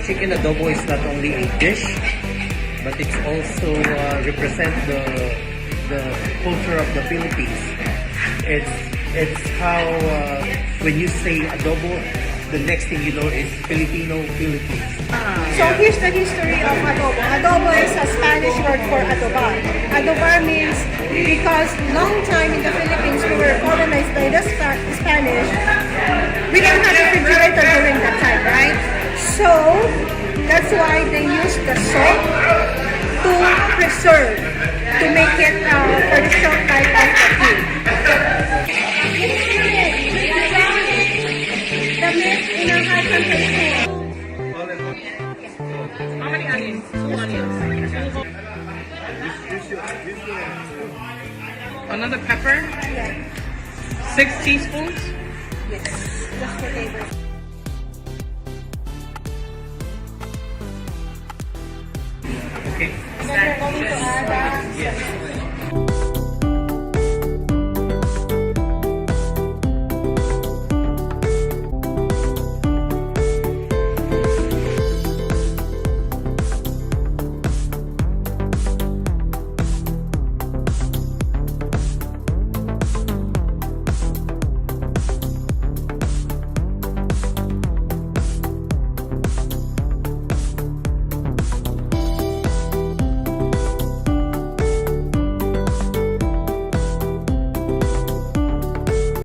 chicken adobo is not only a dish, but it's also represent the culture of the Philippines. It's how when you say adobo, the next thing you know is Filipino Philippines. So here's the history of adobo. Adobo is a Spanish word for adobar. Adobar means because long time in the Philippines we were colonized by the Spanish, we don't have a refrigerator during that time, right? So that's why they use the salt to preserve, to make it for the short life of the food. The meat in a high temperature. How many onions? 2 onions. Another pepper? Yes. 6 teaspoons? Yes. Just the flavor. Okay. Then we're going to add